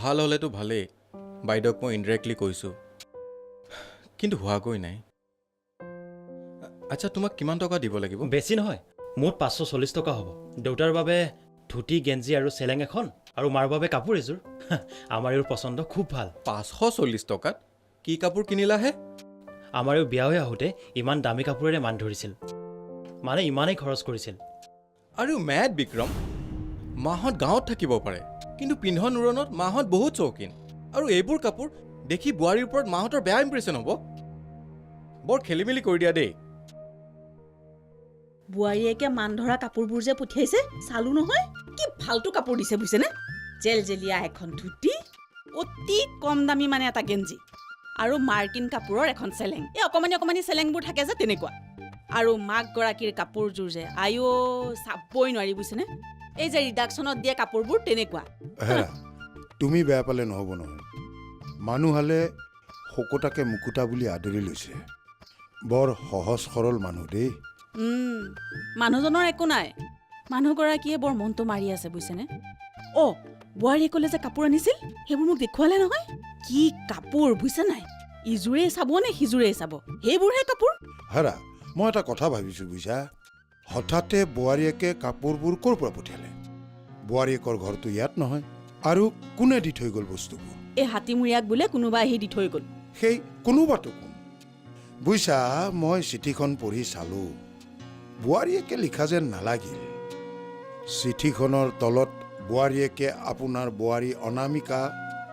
ভাল হ'লেতো ভালেই, বাইদেউক মই ইনডাইৰেক্টলি কৈছোঁ, কিন্তু হোৱাগৈ নাই। আচ্ছা, তোমাক কিমান টকা দিব লাগিব? বেছি নহয়, মুঠ 540 টকা হ'ব। দেউতাৰ বাবে ধুতি গেঞ্জি আৰু চেলেং এখন, আৰু মাৰ বাবে কাপোৰ এযোৰ। আমাৰ এইবোৰ পচন্দ খুব ভাল। 540 টকাত কি কাপোৰ কিনিলাহে? আমাৰ এই বিয়া হৈ আহোঁতে ইমান দামী কাপোৰেৰে মান ধৰিছিল, মানে ইমানেই খৰচ কৰিছিল। আৰু মেড বিক্ৰম, মাহঁত গাঁৱত থাকিব পাৰে, কিন্তু পিন্ধন উৰণত মাহঁত বহুত চৌকিন। আৰু এইবোৰ কাপোৰ দেখি বোৱাৰীৰ ওপৰত মাহঁতৰ বেয়া ইম্প্ৰেশ্যন হ'ব। বৰ খেলি মেলি কৰি দিয়া দেই। বোৱাৰীয়েকে মান ধৰা কাপোৰবোৰ যে পঠিয়াইছে চালো নহয়, কি ফাল্টু কাপোৰ দিছে বুজিছেনে? জেল জেলিয়া এখন ধুতি, অতি কম দামী মানে এটা গেঞ্জি, আৰু মাৰ্কিন কাপোৰৰ এখন চেলেং, এই অকণমানি অকণমানি চেলেংবোৰ থাকে যে তেনেকুৱা। আৰু মাকগৰাকীৰ কাপোৰযোৰ যে আইঅ চাবই নোৱাৰি বুজিছেনে? এই যে ৰিডাকশ্যনত দিয়া কাপোৰবোৰ তেনেকুৱা। হেৰা, তুমি বেয়া পালে নহ'ব নহয়। মানুহ হালে শকতাকে মুকুতা বুলি আদৰি লৈছে। বৰ সহজ সৰল মানুহ দেই। মানুহজনৰ একো নাই, মানুহগৰাকীয়ে বৰ মনটো মাৰি আছে বুজিছেনে? অ' বোৱাৰীয়ে ক'লে যে কাপোৰ আনিছিল, সেইবোৰ মোক দেখুৱালে নহয়। কি কাপোৰ বুজিছে নাই? ইযোৰেই চাব নে সিযোৰেই চাব, সেইবোৰহে কাপোৰ। হেৰা, মই এটা কথা ভাবিছোঁ বুজিছা, হঠাতে বোৱাৰীয়েকে কাপোৰবোৰ ক'ৰ পৰা পঠিয়ালে? বোৱাৰীয়েকৰ ঘৰটো ইয়াত নহয়, আৰু কোনে দি থৈ গ'ল বস্তুবোৰ? এই হাতীমূৰীয়াক বোলে কোনোবা আহি দি থৈ গ'ল। সেই কোনোবাটো কোন? বুজিছা, মই চিঠিখন পঢ়ি চালোঁ, বোৱাৰীয়েকে লিখা যেন নালাগিল। চিঠিখনৰ তলত বোৱাৰীয়েকে আপোনাৰ বোৱাৰী অনামিকা,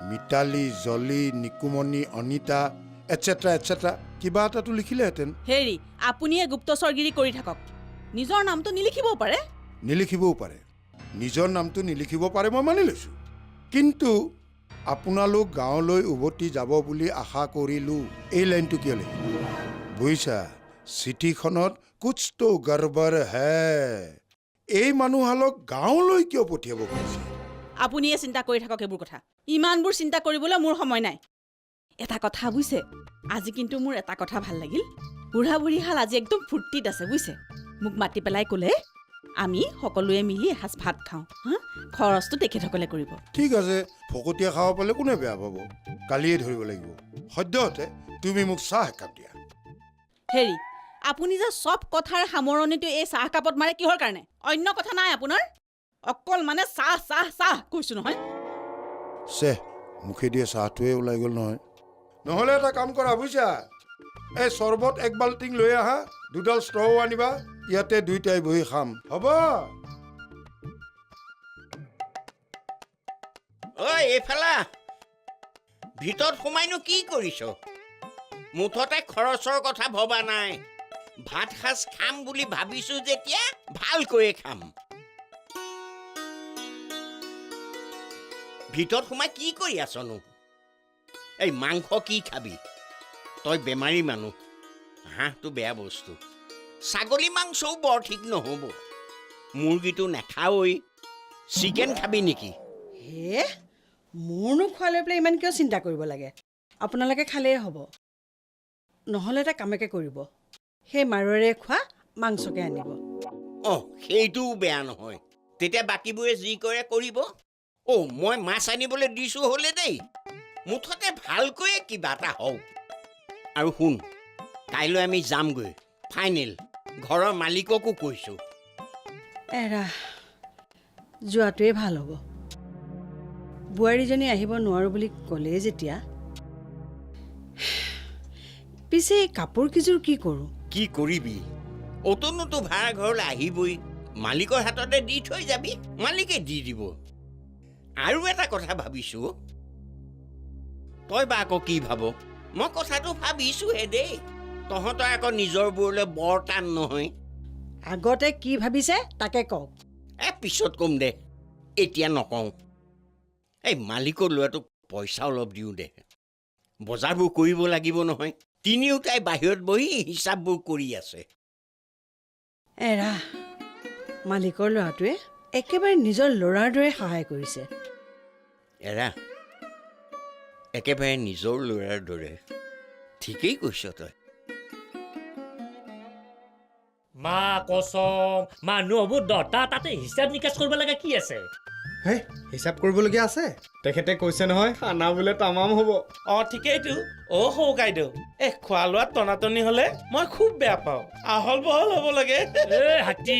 মিতালী, জলি, নিকুমণি, অনিতা এটচেট্ৰা এটচেট্ৰা কিবা এটাতো লিখিলেহেঁতেন। হেৰি, আপুনিয়ে গুপ্তচৰগিৰি কৰি থাকক, নিজৰ নামটো নিলিখিবও পাৰে। নিলিখিবও পাৰে, নিজৰ নামটো নিলিখিব পাৰে, মই মানি লৈছোঁ। কিন্তু আপোনালোক গাঁৱলৈ উভতি যাব বুলি আশা কৰিলোঁ, এই লাইনটো কিয় লিখিব? বুজিছা, চিঠিখনত কুছ তো গড়বড় হে। এই মানুহহালক গাঁৱলৈ কিয় পঠিয়াব খুজিছে? আপুনিয়ে চিন্তা কৰি থাকক এইবোৰ কথা, ইমানবোৰ চিন্তা কৰিবলৈ মোৰ সময় নাই। এটা কথা বুজিছে, আজি কিন্তু মোৰ এটা কথা ভাল লাগিল, বুঢ়া বুঢ়ীহাল আজি একদম ফূৰ্তিত আছে বুজিছে। মোক মাতি পেলাই ক'লে আমি সকলোৱে মিলি এসাঁজ ভাত খাওঁ, খৰচটো তেখেতসকলে কৰিব। ঠিক আছে, ফকতীয়া খাব পালে কোনে বেয়া পাব? কালিয়ে ধৰিব লাগিব। সদ্যহতে তুমি মোক চাহ একাপ দিয়া। হেৰি, আপুনি যে চব কথাৰ সামৰণিটো এই চাহ কাপত মাৰে কিহৰ কাৰণে? অন্য কথা নাই আপোনাৰ? অকল মানে চাহ চাহ চাহ কৈছোঁ নহয়। চেহ, মুখেদিয়ে চাহটোৱে ওলাই গ'ল নহয়। নহ'লে এটা কাম কৰা বুজিছা, এই চৰ্বত এক বাল্টিং লৈ আহা, দুডাল ষ্ট্ৰও আনিবা, ইয়াতে দুইটাই বহি খাম, হ'ব? ঐ এইফালা, ভিতৰত সোমাইনো কি কৰিছ? মুঠতে খৰচৰ কথা ভবা নাই, ভাত সাজ খাম বুলি ভাবিছোঁ যেতিয়া ভালকৈয়ে খাম। ভিতৰত সোমাই কি কৰি আছনো? এই মাংস কি খাবি? তই বেমাৰী মানুহ, হাঁহটো বেয়া বস্তু, ছাগলী মাংসও বৰ ঠিক নহ'ব, মুৰ্গীটো নাখাৱই, চিকেন খাবি নেকি? হে, মোৰনো খোৱা লৈ পেলাই ইমান কিয় চিন্তা কৰিব লাগে? আপোনালোকে খালেই হ'ব। নহ'লে এটা কামকে কৰিব, সেই মাৰোৱাৰীয়ে খোৱা মাংসকে আনিব। অঁ, সেইটোও বেয়া নহয়, তেতিয়া বাকীবোৰে যি কৰে কৰিব। অ' মই মাছ আনিবলৈ দিছোঁ হ'লে দেই, মুঠতে ভালকৈয়ে কিবা এটা হওক। আৰু শুন, কাইলৈ আমি যামগৈ, ফাইনেল। ঘৰৰ মালিককো কৈছোঁ। এৰা, যোৱাটোৱে ভাল হ'ব। বোৱাৰীজনী আহিব নোৱাৰোঁ বুলি ক'লেই যেতিয়া, পিছে এই কাপোৰকেইযোৰ কি কৰোঁ? কি কৰিবি? অতনোতো ভাড়া ঘৰলৈ আহিবই, মালিকৰ হাততে দি থৈ যাবি, মালিকে দি দিব। আৰু এটা কথা ভাবিছোঁ, তই বা আকৌ কি ভাব? মই কথাটো ভাবিছোঁহে দেই, তহঁতৰ আকৌ নিজৰবোৰলৈ বৰ টান নহয়। আগতে কি ভাবিছে তাকে কওক। পিছত কম দে, এতিয়া নকওঁ। এই মালিকৰ ল'ৰাটোক পইচা অলপ দিওঁ দে, বজাৰবোৰ কৰিব লাগিব নহয়। তিনিওটাই বাহিৰত বহি হিচাপবোৰ কৰি আছে। এৰা, মালিকৰ ল'ৰাটোৱে একেবাৰে নিজৰ ল'ৰাৰ দৰে সহায় কৰিছে। এৰা, একেবাৰে নিজৰ ল'ৰাৰ দৰে, ঠিকেই কৈছ তই। মা কচম, মানুহবোৰ দহটা তাতে হিচাপ নিকাচ কৰিব লগা কি আছে? হে হিচাপ কৰিবলগীয়া আছে তেখেতে কৈছে নহয় খানা বোলে তামাম হ'ব অঁ ঠিকেইতো অ' সৌ গাইদেউ খোৱা লোৱাত টনাটনি হ'লে মই খুব বেয়া পাওঁ আহল বহল হ'ব লাগে হাতী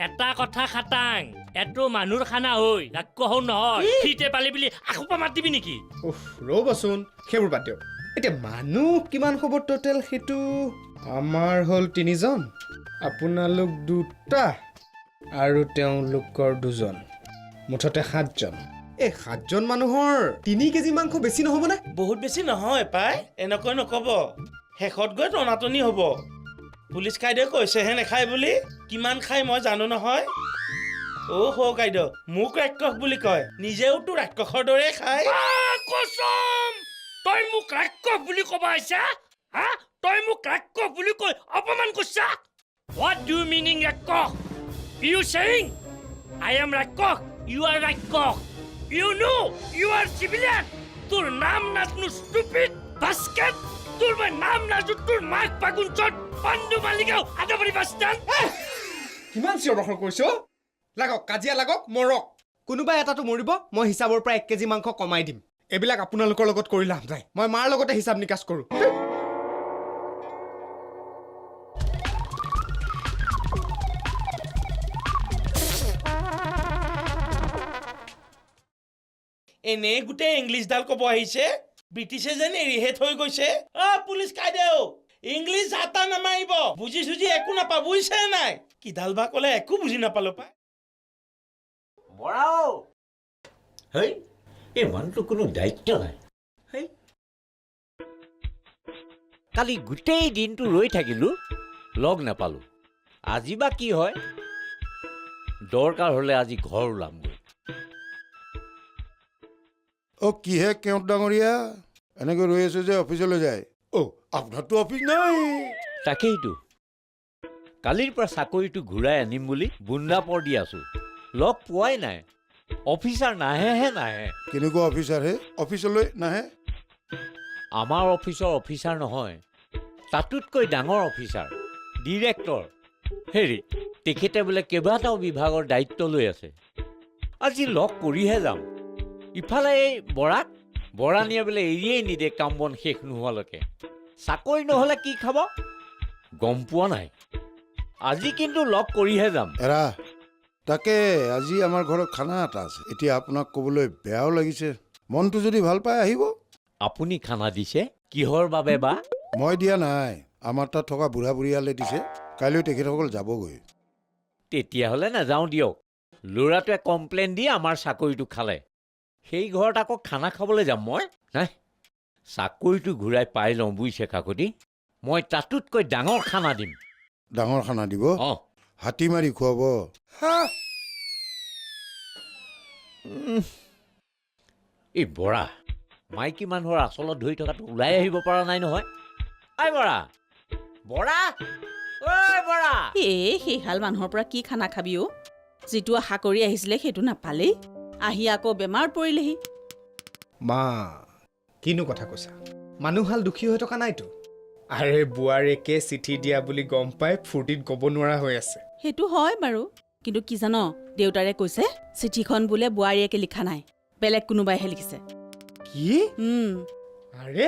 এটা কথা খাটাং এটো মানুহৰ খানা হৈ ৰাক্ষস নহয় ফিতে পালি বুলি আকৌ মাতিবি নেকি উফ ৰ'বচোন সেইবোৰ বাদ দিয়ক এতিয়া মানুহ কিমান হ'ব টোটেল সেইটো আমাৰ হ'ল 3 জন আপোনালোক 2টা আৰু তেওঁলোকৰ 2 জন মুঠতে 7 জন এই 7 জন মানুহৰ 3 কেজি মাংস বেছি নহ'বনে বহুত বেছি নহয় পাই এনেকৈ নক'ব শেষত গৈ টনাটনি হ'ব পুলিচ কাইদেউ কৈছেহে নেখায় বুলি কিমান খাই মই জানো নহয় অ' সৌ কাইদেউ মোক ৰাক্ষস বুলি কয় নিজেওতো ৰাক্ষসৰ দৰে খায় কচম তই মোক ৰাক্ষস বুলি ক'ব আহিছা হা তই মোক ৰাক্ষস বুলি কৈ অপমান কৰিছা what do meaning rakshas you saying I am rakshas you are rakshas you know you are civilian তোৰ নাম নাজনো ষ্টুপিড বাস্কেট তোৰ মই নাম নাজনো তোৰ মাক পাগুঞ্চত পাণ্ডু মালিগাঁও আদাবাৰী বাছ ষ্টেণ্ড কিমান চিঞৰ বাখৰ কৰিছ লাগক কাজিয়া লাগক মৰক কোনোবা এটাতো মৰিব মই হিচাপৰ পৰা 1 কেজি মাংস কমাই দিম এইবিলাক আপোনালোকৰ লগত কৰি লাভ নাই মই মাৰ লগতে হিচাপ নিকাচ কৰোঁ এনেই গোটেই ইংলিছডাল ক'ব আহিছে ব্ৰিটিছে যেন এৰিহে থৈ গৈছে পুলিচ কাইদেউ ইংলিছ জাতা নামাৰিব বুজি চুজি একো নাপাব বুজিছে নাই কিডাল বা ক'লে একো বুজি নাপালো পাই বৰাও হেই এই মানুহটো কোনো দায়িত্ব নাই হেই কালি গোটেই দিনটো ৰৈ থাকিলোঁ লগ নাপালোঁ আজি বা কি হয় দৰকাৰ হ'লে আজি ঘৰ ওলামগৈ অ' কিহে কেওঁত ডাঙৰীয়া এনেকৈ ৰৈ আছো যে অফিচলৈ যায় অ' আপোনাৰতো অফিচ নাই তাকেইতো কালিৰ পৰা চাকৰিটো ঘূৰাই আনিম বুলি বুন্দাপৰ দি আছোঁ লগ পোৱাই নাই অফিচাৰ নাহেহে নাহে কেনেকুৱা অফিচাৰ হে অফিচলৈ নাহে আমাৰ অফিচৰ অফিচাৰ নহয় তাতোতকৈ ডাঙৰ অফিচাৰ ডিৰেক্টৰ হেৰি তেখেতে বোলে কেইবাটাও বিভাগৰ দায়িত্ব লৈ আছে আজি লগ কৰিহে যাম ইফালে এই বৰানীয়ে বোলে এৰিয়েই নিদে কাম বন শেষ নোহোৱালৈকে চাকৰি নহ'লে কি খাব গম পোৱা নাই আজি কিন্তু লগ কৰিহে যাম এৰা তাকে আজি আমাৰ ঘৰত খানা এটা আছে এতিয়া আপোনাক ক'বলৈ বেয়াও লাগিছে মনটো যদি ভাল পায় আহিব আপুনি খানা দিছে কিহৰ বাবে বা মই দিয়া নাই আমাৰ তাত থকা বুঢ়া বুঢ়ীয়ালে দিছে কাইলৈ তেখেতসকল যাবগৈ তেতিয়াহ'লে নাযাওঁ দিয়ক ল'ৰাটোৱে কমপ্লেইন দি আমাৰ চাকৰিটো খালে সেই ঘৰত আকৌ খানা খাবলৈ যাম মই নাই চাকৰিটো ঘূৰাই পাই লওঁ বুজিছে কাকতি মই তাতোতকৈ ডাঙৰ খানা দিম ডাঙৰ খানা দিব অঁ হাতী মাৰি খুৱাব এই বৰা মাইকী মানুহৰ আচলত ধৰি থকাটো ওলাই আহিব পৰা নাই নহয় আই বৰা বৰা ঐ বৰা সেইহাল মানুহৰ পৰা কি খানা খাবি অ' যিটো আশা কৰি আহিছিলে সেইটো নাপালেই আহি আকৌ বেমাৰ পৰিলেহি মা কিনো কথা কৈছা মানুহহাল দুখী হৈ থকা নাইতো আৰে বোৱাৰীকে চিঠি দিয়া বুলি গম পাই ফূৰ্তিত ক'ব নোৱাৰা হৈ আছে সেইটো হয় বাৰু কিন্তু কি জান দেউতাৰে কৈছে চিঠিখন বোলে বোৱাৰীয়েকে লিখা নাই বেলেগ কোনোবাইহে লিখিছে কি আৰে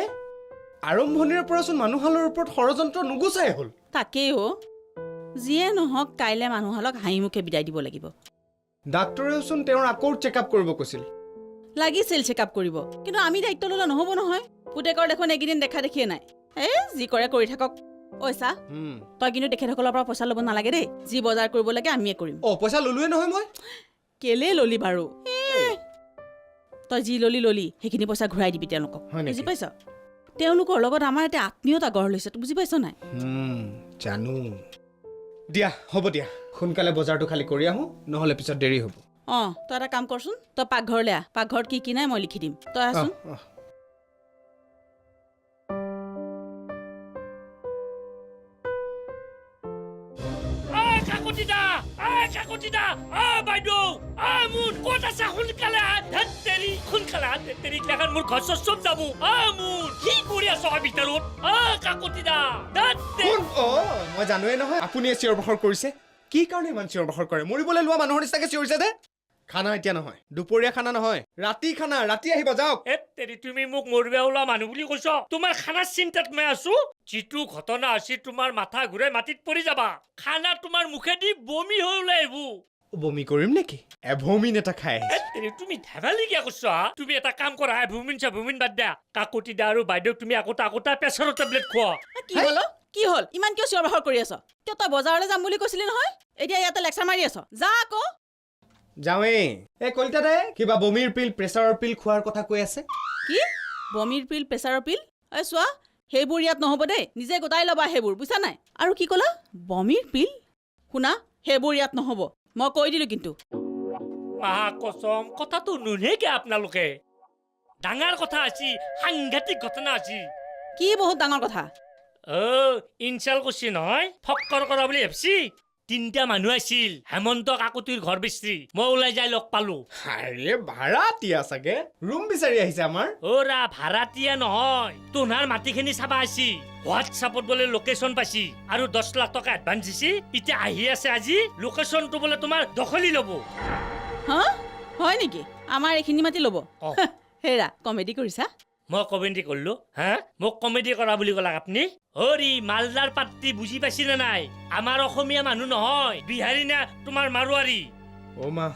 আৰম্ভণিৰে পৰাচোন মানুহহালৰ ওপৰত ষড়যন্ত্ৰ নুগুচাই হ'ল তাকেই অ' যিয়ে নহওক কাইলৈ মানুহহালক হাঁহি মুখে বিদায় দিব লাগিব ডাক্তৰেওচোন তেওঁৰ আকৌ চেকআপ কৰিব কৈছিল লাগিছিল চেকআপ কৰিব কিন্তু আমি দায়িত্ব ল'লে নহ'ব নহয় পুতেকৰ দেখোন এইকেইদিন দেখা দেখিয়ে নাই যি কৰে কৰি থাকক ঐ চা তই কিন্তু তেখেতসকলৰ পৰা পইচা ল'ব নালাগে দেই যি বজাৰ কৰিব লাগে আমিয়ে কৰিম পইচা ল'লোৱে নহয় মই কেলে ললি বাৰু তই যি ললি সেইখিনি পইচা ঘূৰাই দিবি তেওঁলোকক বুজি পাইছ তেওঁলোকৰ লগত আমাৰ এটা আত্মীয়তা গঢ় লৈছে তই বুজি পাইছ নাই জানো দিয়া হ'ব দিয়া সোনকালে বজাৰটো খালি কৰি আহোঁ নহ'লে পিছত দেৰি হ'ব তই এটা কাম কৰচোন তই পাকঘৰলৈ আহ পাকঘৰত কি কি নাই মই লিখি দিম তই আহচোন কাকতিদা বাইদেউ মোৰ ক'ত আছে সোনকালে সোনকালে মোৰ ঘৰ চব যাব মোৰ কি কৰি আছ ভিতৰত কাকতিদা মই জানোৱেই নহয় আপুনিয়ে চিঞৰ বাখৰ কৰিছে কি কাৰণে ইমান চিঞৰ বাখৰ কৰে মৰিবলৈ লোৱা মানুহৰ নিচিনাকে চিঞৰিছে দে খানা এতিয়া নহয়, দুপৰীয়া খানা নহয়, ৰাতি খানা, ৰাতি আহিব যাওক। এ তেৰি তুমি মোক মৰবে ওলা মানুহ বুলি কৈছ তোমাৰ খানাৰ চিন্তাত মই আছো যিটো ঘটনা আছে তোমাৰ মাথা ঘূৰাই মাটিত পৰি যাবা খানা তোমাৰ মুখেদি বমি হৈ ওলাই আহিব বমি কৰিম নেকি? এভমিন এটা খাই এ তেৰি তুমি ধেমালি কিয় কৈছ তুমি এটা কাম কৰা ভূমিন বাদ দিয়া কাকতি দা আৰু বাইদেউক তুমি আকোটা প্ৰেছাৰৰ টেবলেট খোৱা কি হ'ল অ? কি হ'ল ইমান কিয় চিঞৰ বাখৰ কৰি আছ কিয় তই বজাৰলৈ যাম বুলি কৈছিলি নহয় এতিয়া ইয়াতে লেকচাৰ মাৰি আছ যা আকৌ যাওঁৱেই। এই কলিতা দে কিবা বমিৰ পিল প্ৰেছাৰৰ পিল খোৱাৰ কথা কৈ আছে। কি বমিৰ পিল প্ৰেছাৰৰ পিল এই চোৱা সেইবোৰ ইয়াত নহ'ব দেই নিজে গোটাই ল'বা সেইবোৰ বুজিছা নাই আৰু কি ক'লা বমিৰ পিল শুনা সেইবোৰ ইয়াত নহ'ব মই কৈ দিলোঁ কিন্তু আহা কচম কথাটো নুনেকে আপোনালোকে ডাঙৰ কথা আছে সাংঘাতিক ঘটনা আছে কি বহুত ডাঙৰ কথা ইনচাল কৰিছে নহয় ফক্কৰ কৰা বুলি ভাবছি তিনিটা মানুহ আছিল হেমন্ত কাকতিৰ ঘৰ বিচৰি মই ওলাই যাই লগ পালো আৰে ভাড়াতীয়া চাগে ৰুম বিচাৰি আহিছে আমাৰ। অ'ৰা ভাড়াতীয়া নহয় তোহাৰ মাটিখিনি চাবা আছি হোৱাটছআপত বোলে লোকেশ্যন পাইছি আৰু 10 লাখ টকা এডভান্স দিছি এতিয়া আহি আছে আজি লোকেশ্যনটো বোলে তোমাৰ দখলি ল'ব হা হয় নেকি আমাৰ এইখিনি মাতি ল'ব অ। হেৰা কমেডি কৰিছা মই কমেডি কৰিলো হা মোক কমেডি কৰা বুলি ক'লাক আপুনি হৰি মালদাৰ পাত্ৰী বুজি পাইছি নে নাই আমাৰ অসমীয়া মানুহ নহয় বিহাৰী না তোমাৰ মাৰোৱাৰী অ' মা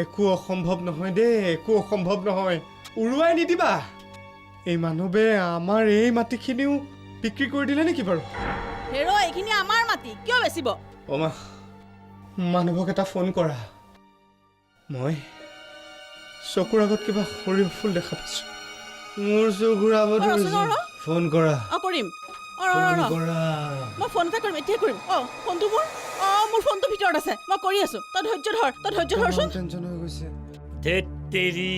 একো অসম্ভৱ নহয় দেই একো অসম্ভৱ নহয় উৰুৱাই নিদিবা এই মানৱে আমাৰ এই মাটিখিনিও বিক্ৰী কৰি দিলে নেকি বাৰু? হেৰ এইখিনি আমাৰ মাটি কিয় বেচিব অ' মা মানুহক এটা ফোন কৰা মই চকুৰ আগত কিবা সৰিয়হ ফুল দেখা পাইছো মোৰ চকু ঘূৰাব ধৰিছে ফোন কৰা অ কৰিম ফোন কৰা মই ফোন এটা কৰিম এতিয়া কৰিম ফোনটো মোৰ ফোনটো ভিতৰত আছে মই কৰি আছো তই ধৈৰ্য ধৰচোন টেনচন হৈ গৈছে ধেত তেৰি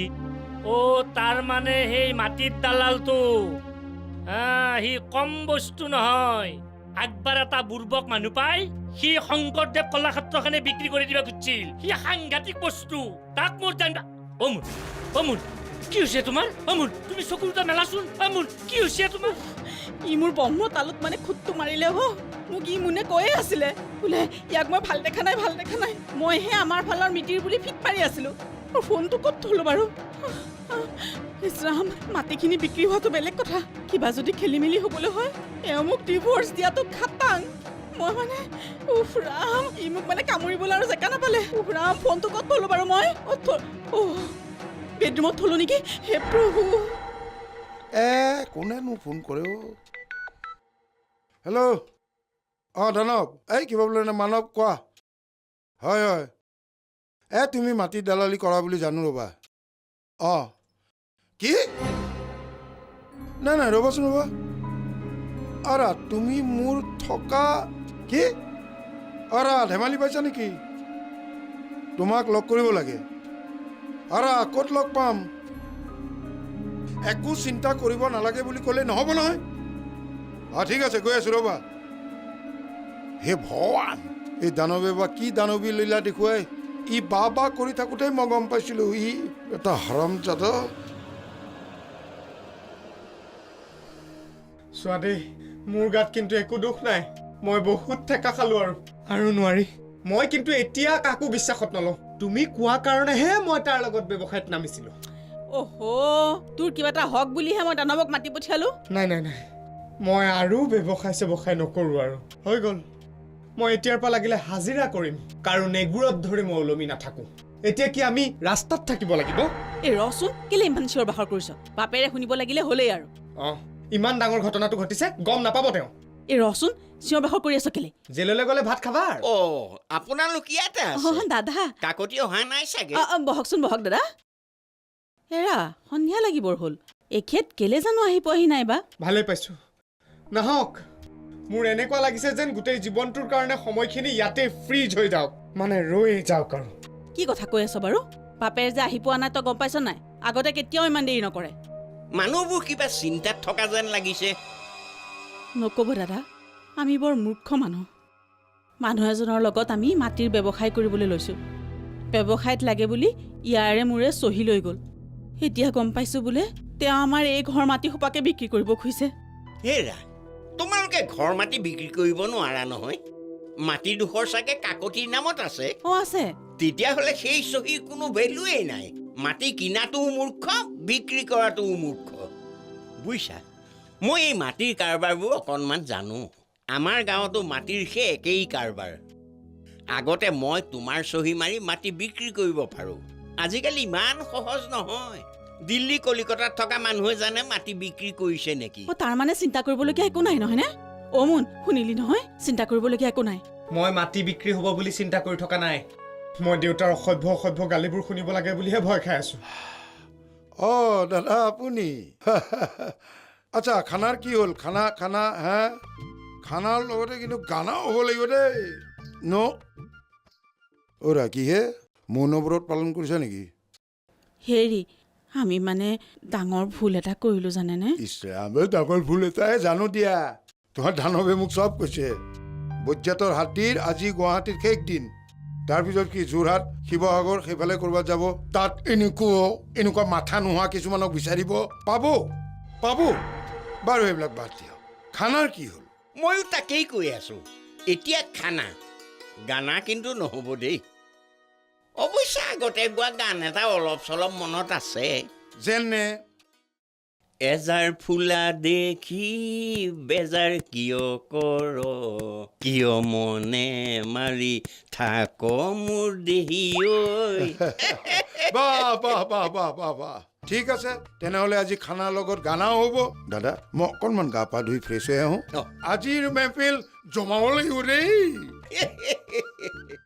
তাৰ মানে সেই মাটিৰ দালালটো সি কম বস্তু নহয় একবাৰ এটা বুৰ্বক মানুহ পাই সি শংকৰদেৱ কলাক্ষেত্ৰখনে বিক্ৰী কৰি দিবা খুজিছিল সি সাংঘাতিক বস্তু তাক মোৰ জানিবা অমুন কি হৈছে তোমাৰ অমুন তুমি চকু দুটা মেলাচোন অমুন কি হৈছে তোমাৰ ই মোৰ ব্ৰহ্ম তালুত মানে খুটটো মাৰিলে মোক ই মোনে কৈয়ে আছিলে বোলে ইয়াক মই ভাল দেখা নাই মইহে আমাৰ ফালৰ মিতিৰ বুলি ফিট পাৰি আছিলো মোৰ ফোনটো ক'ত থলো বাৰু ইছৰাম মাটিখিনি বিক্ৰী হোৱাটো বেলেগ কথা কিবা যদি খেলি মেলি হ'বলৈ হয় এওঁ মোক ডিভৰ্চ দিয়াটো খাটাং মই মানে উফৰাম ই মোক মানে কামুৰিবলৈ আৰু জেগা নাপালে উফৰাম ফোনটো ক'ত থলো বাৰু মই বেডৰুমত থলো নেকি হে প্ৰভু কোনেনো ফোন কৰে হেল্ল' দানৱ এই কিবা বোলে মানৱ কোৱা হয় তুমি মাটি দালালি কৰা বুলি জানো ৰ'বা কি নাই ৰ'বাচোন ৰ'বা তুমি মোৰ থকা কি ধেমালি পাইছা নেকি তোমাক লগ কৰিব লাগে ক'ত লগ পাম একো চিন্তা কৰিব নালাগে বুলি ক'লে নহ'ব নহয় ঠিক আছে গৈ আছো ৰ'বা হে ভগৱান এই দানৱে বা কি দানৱী লীলা দেখুৱাই ই বা কৰি থাকোঁতেই মই গম পাইছিলো ই এটা হৰমজাদা চোৱা দেই মোৰ গাত কিন্তু একো দুখ নাই মই বহুত ঠেকা খালো আৰু নোৱাৰি মই কিন্তু এতিয়া কাকো বিশ্বাসত নলওঁ তুমি কোৱা কাৰণেহে মই তাৰ লগত ব্যৱসায়ত নামিছিলো তোৰ কিবা এটা হক বুলিহে মই দানৱক মাতি পঠিয়ালো নাই মই আৰু ব্যৱসায় নকৰো আৰু হৈ গ'ল মই এতিয়াৰ পৰা লাগিলে হাজিৰা কৰিম কাৰণ এগুৰত ধৰি মই ওলমি নাথাকো এতিয়া কি আমি ৰাস্তাত থাকিব লাগিব ৰচোন কেলে ইমান চিঞৰ বাখৰ কৰিছ বাপেৰে শুনিব লাগিলে হ'লেই আৰু ইমান ডাঙৰ ঘটনাটো ঘটিছে গম নাপাব তেওঁ ৰচোন চিঞৰ বাখৰ কৰি আছ কেলে জেললৈ গ'লে ভাত খাবা আপোনালোক ইয়াতে আছে দাদা কাকতি অহা নাই চাগে বহকচোন দাদা হেৰা সন্ধিয়া লাগিবৰ হ'ল এখেত কেলে জানো আহি পোৱাহি নাইবা ভালে পাইছো নাহক মোৰ এনেকুৱা লাগিছে যেন গোটেই জীৱনটোৰ কাৰণে সময়খিনি ইয়াতে ফ্ৰিজ হৈ যাওক মানে ৰৈ যাওক আৰু কি কথা কৈ আছ বাৰু বাপেৰ যে আহি পোৱা নাই তই গম পাইছ নাই আগতে কেতিয়াও ইমান দেৰি নকৰে মানুহবোৰ কিবা চিন্তাত থকা যেন লাগিছে নক'ব দাদা আমি বৰ মূৰ্খ মানুহ এজনৰ লগত আমি মাটিৰ ব্যৱসায় কৰিবলৈ লৈছোঁ ব্যৱসায়ত লাগে বুলি ইয়াৰে মোৰে চহি লৈ গ'ল এতিয়া গম পাইছোঁ বোলে তেওঁ আমাৰ এই ঘৰ মাটি সোপাকে বিক্ৰী কৰিব খুজিছে হেৰা তোমালোকে ঘৰ মাটি বিক্ৰী কৰিব নোৱাৰা নহয় মাটিডোখৰ চাগে কাকতিৰ নামত আছে আছে তেতিয়াহ'লে সেই চহীৰ কোনো ভেলুৱেই নাই। মাটি কিনাটোও মূৰ্খ, বিক্ৰী কৰাটোও মূৰ্খ। বুজিছা, মই এই মাটিৰ কাৰবাৰবোৰ অকণমান জানো। আমাৰ গাঁৱতো মাটিৰ সেই একেই কাৰবাৰ। আগতে মই তোমাৰ চহী মাৰি মাটি বিক্ৰী কৰিব পাৰোঁ। আজিকালি ইমান সহজ নহয়। দিল্লী কলিকতাত থকা মানুহে জানে মাটি বিক্ৰী কৰিছে নেকি? তাৰমানে চিন্তা কৰিবলগীয়া একো নাই নহয়নে? মোন শুনিলি নহয়, চিন্তা কৰিবলগীয়া একো নাই। মই মাটি বিক্ৰী হ'ব বুলি চিন্তা কৰি থকা নাই। মই দেউতাৰ অসভ্য গালিবোৰ শুনিব লাগে বুলিহে ভয় খাই আছোঁ। অঁ দাদা আপুনি আচ্ছা, খানাৰ কি হ'ল? খানা হে? খানাৰ লগতে কিন্তু গানাও হ'ব লাগিব দেই। অ'ৰা কিহে মৌনব্ৰত পালন কৰিছা নেকি? হেৰি, আমি মানে ডাঙৰ ভুল এটা কৰিলোঁ জানেনে? ইছৰামে ডাঙৰ ভুল এটাই জানো দিয়া। তোমাৰ দানৱে মোক চব কৈছে। বজ্জাতৰ হাতীৰ আজি গুৱাহাটীৰ শেষ দিন। তাৰপিছত কি যোৰহাট, শিৱসাগৰ সেইফালে ক'ৰবাত যাব। তাত এনেকুৱা মাথা নোহোৱা কিছুমানক বিচাৰিব। পাব বাৰু এইবিলাক বাদ দিয়া। খানাৰ কি হ'ল? ময়ো তাকেই কৈ আছোঁ। এতিয়া খানা গানা কিন্তু নহ'ব দেই। অৱশ্যে আগতে গোৱা গান এটা অলপ চলপ মনত আছে। যেনে এজাৰ ফুলা দেখি বেজাৰ কিয় কৰ, কিয় মনে মাৰি থাক মোৰ দেহি ঐ। বাহ। ঠিক আছে, তেনেহ'লে আজি খানাৰ লগত গানাও হ'ব। দাদা মই অকণমান গা পা ধুই ফ্ৰেছ হৈ আহোঁ। আজিৰ মেহফিল জমাব লাগিব দেই।